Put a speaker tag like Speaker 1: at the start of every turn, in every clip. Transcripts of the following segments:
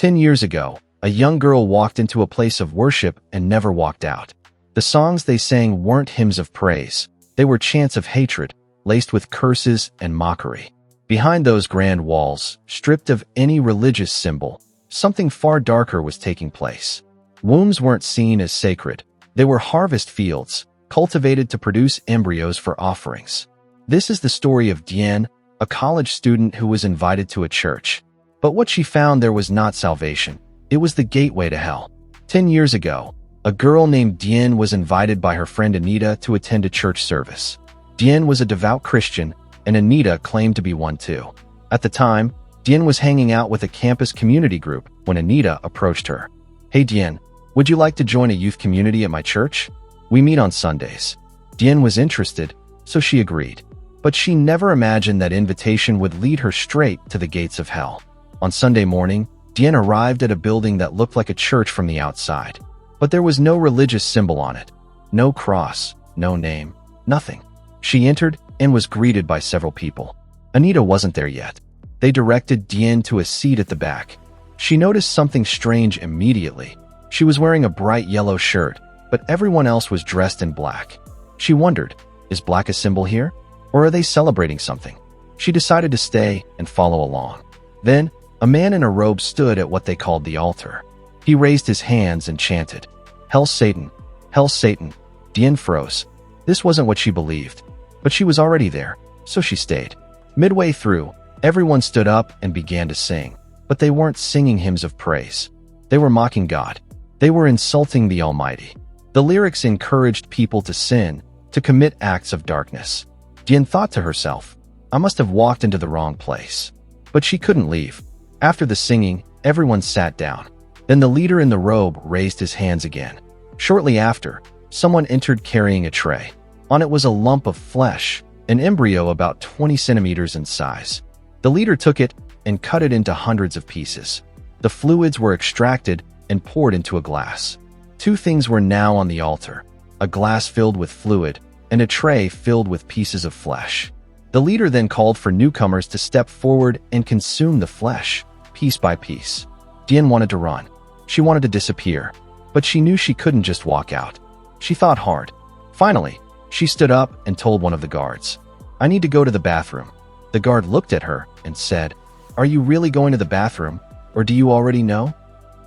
Speaker 1: 10 years ago, a young girl walked into a place of worship and never walked out. The songs they sang weren't hymns of praise. They were chants of hatred, laced with curses and mockery. Behind those grand walls, stripped of any religious symbol, something far darker was taking place. Wombs weren't seen as sacred. They were harvest fields, cultivated to produce embryos for offerings. This is the story of Dian, a college student who was invited to a church. But what she found there was not salvation. It was the gateway to hell. 10 years ago, a girl named Dian was invited by her friend Anita to attend a church service. Dian was a devout Christian, and Anita claimed to be one too. At the time, Dian was hanging out with a campus community group when Anita approached her. "Hey Dian, would you like to join a youth community at my church? We meet on Sundays." Dian was interested, so she agreed. But she never imagined that invitation would lead her straight to the gates of hell. On Sunday morning, Dian arrived at a building that looked like a church from the outside. But there was no religious symbol on it. No cross, no name, nothing. She entered and was greeted by several people. Anita wasn't there yet. They directed Dian to a seat at the back. She noticed something strange immediately. She was wearing a bright yellow shirt, but everyone else was dressed in black. She wondered, is black a symbol here? Or are they celebrating something? She decided to stay and follow along. Then, a man in a robe stood at what they called the altar. He raised his hands and chanted, "Hell Satan, Hell Satan." Dian froze. This wasn't what she believed. But she was already there, so she stayed. Midway through, everyone stood up and began to sing. But they weren't singing hymns of praise. They were mocking God. They were insulting the Almighty. The lyrics encouraged people to sin, to commit acts of darkness. Dian thought to herself, I must have walked into the wrong place. But she couldn't leave. After the singing, everyone sat down. Then the leader in the robe raised his hands again. Shortly after, someone entered carrying a tray. On it was a lump of flesh, an embryo about 20 centimeters in size. The leader took it and cut it into hundreds of pieces. The fluids were extracted and poured into a glass. Two things were now on the altar, a glass filled with fluid and a tray filled with pieces of flesh. The leader then called for newcomers to step forward and consume the flesh, piece by piece. Dian wanted to run. She wanted to disappear, but she knew she couldn't just walk out. She thought hard. Finally, she stood up and told one of the guards, "I need to go to the bathroom." The guard looked at her and said, "Are you really going to the bathroom, or do you already know?"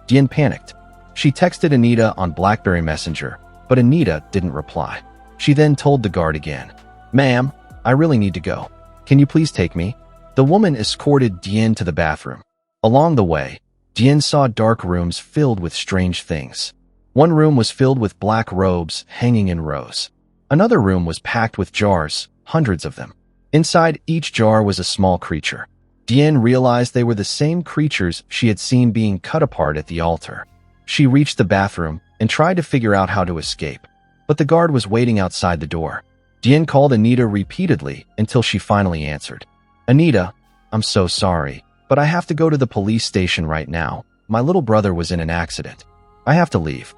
Speaker 1: Dian panicked. She texted Anita on BlackBerry Messenger, but Anita didn't reply. She then told the guard again, "Ma'am, I really need to go. Can you please take me?" The woman escorted Dian to the bathroom. Along the way, Dian saw dark rooms filled with strange things. One room was filled with black robes hanging in rows. Another room was packed with jars, hundreds of them. Inside each jar was a small creature. Dian realized they were the same creatures she had seen being cut apart at the altar. She reached the bathroom and tried to figure out how to escape, but the guard was waiting outside the door. Dian called Anita repeatedly until she finally answered. "Anita, I'm so sorry, but I have to go to the police station right now. My little brother was in an accident. I have to leave."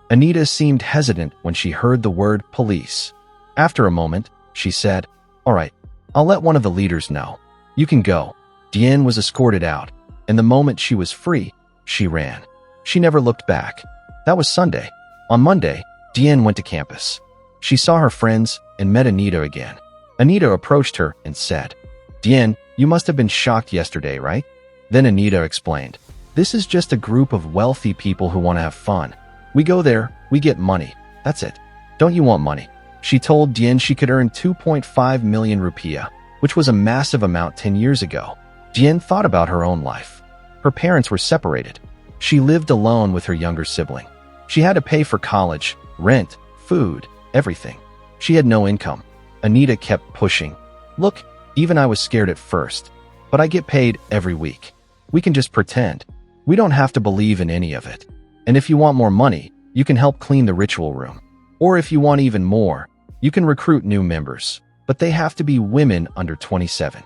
Speaker 1: Anita seemed hesitant when she heard the word police. After a moment, she said, "All right, I'll let one of the leaders know. You can go." Dian was escorted out, and the moment she was free, she ran. She never looked back. That was Sunday. On Monday, Dian went to campus. She saw her friends and met Anita again. Anita approached her and said, "Dian, you must have been shocked yesterday, right?" Then Anita explained, "This is just a group of wealthy people who want to have fun. We go there, we get money. That's it. Don't you want money?" She told Dian she could earn 2.5 million rupiah, which was a massive amount 10 years ago. Dian thought about her own life. Her parents were separated. She lived alone with her younger sibling. She had to pay for college, rent, food, everything. She had no income. Anita kept pushing. "Look, even I was scared at first, but I get paid every week. We can just pretend. We don't have to believe in any of it. And if you want more money, you can help clean the ritual room. Or if you want even more, you can recruit new members, but they have to be women under 27.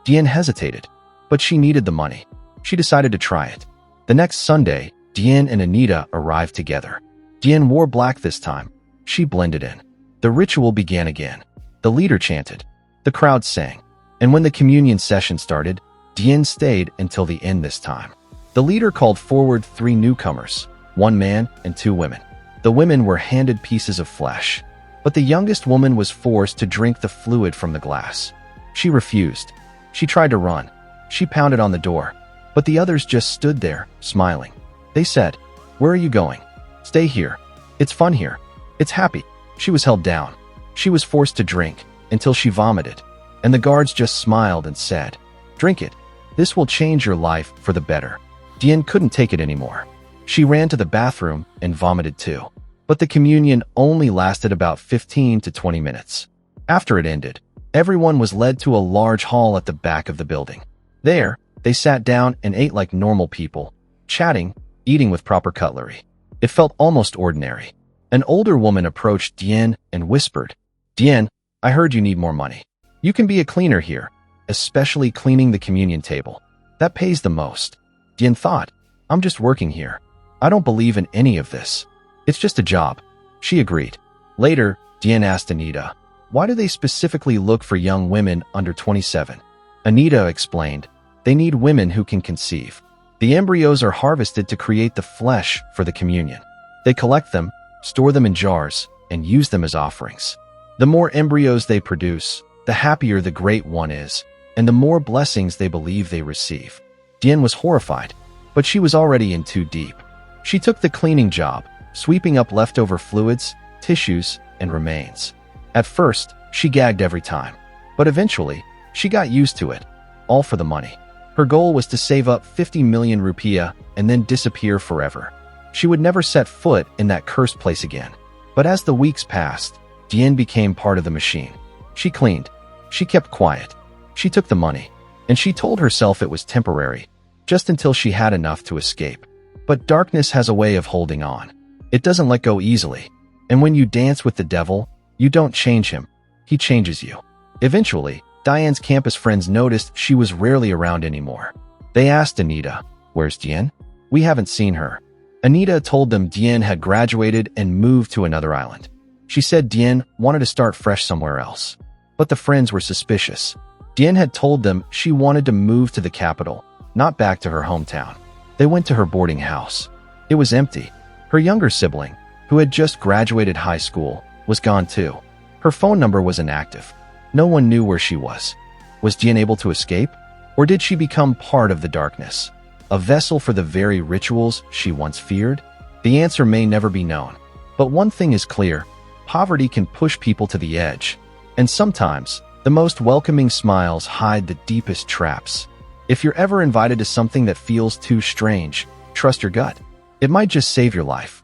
Speaker 1: Dian hesitated, but she needed the money. She decided to try it. The next Sunday, Dian and Anita arrived together. Dian wore black this time. She blended in. The ritual began again. The leader chanted. The crowd sang. And when the communion session started, Dian stayed until the end this time. The leader called forward 3 newcomers, 1 man and 2 women. The women were handed pieces of flesh, but the youngest woman was forced to drink the fluid from the glass. She refused. She tried to run. She pounded on the door, but the others just stood there, smiling. They said, "Where are you going? Stay here. It's fun here. It's happy." She was held down. She was forced to drink until she vomited, and the guards just smiled and said, "Drink it. This will change your life for the better." Dian couldn't take it anymore. She ran to the bathroom and vomited too. But the communion only lasted about 15 to 20 minutes. After it ended, everyone was led to a large hall at the back of the building. There, they sat down and ate like normal people, chatting, eating with proper cutlery. It felt almost ordinary. An older woman approached Dian and whispered, "Dian, I heard you need more money. You can be a cleaner here, especially cleaning the communion table. That pays the most." Dian thought, "I'm just working here. I don't believe in any of this. It's just a job." She agreed. Later, Dian asked Anita, "Why do they specifically look for young women under 27? Anita explained, "They need women who can conceive. The embryos are harvested to create the flesh for the communion. They collect them, store them in jars, and use them as offerings. The more embryos they produce, the happier the great one is, and the more blessings they believe they receive." Dian was horrified, but she was already in too deep. She took the cleaning job, sweeping up leftover fluids, tissues, and remains. At first, she gagged every time, but eventually, she got used to it, all for the money. Her goal was to save up 50 million rupiah and then disappear forever. She would never set foot in that cursed place again. But as the weeks passed, Dian became part of the machine. She cleaned. She kept quiet. She took the money, and she told herself it was temporary, just until she had enough to escape. But darkness has a way of holding on. It doesn't let go easily. And when you dance with the devil, you don't change him. He changes you. Eventually, Dian's campus friends noticed she was rarely around anymore. They asked Anita, "Where's Dian? We haven't seen her." Anita told them Dian had graduated and moved to another island. She said Dian wanted to start fresh somewhere else. But the friends were suspicious. Dian had told them she wanted to move to the capital, not back to her hometown. They went to her boarding house. It was empty. Her younger sibling, who had just graduated high school, was gone too. Her phone number was inactive. No one knew where she was. Was Dian able to escape? Or did she become part of the darkness? A vessel for the very rituals she once feared? The answer may never be known. But one thing is clear: poverty can push people to the edge. And sometimes, the most welcoming smiles hide the deepest traps. If you're ever invited to something that feels too strange, trust your gut. It might just save your life.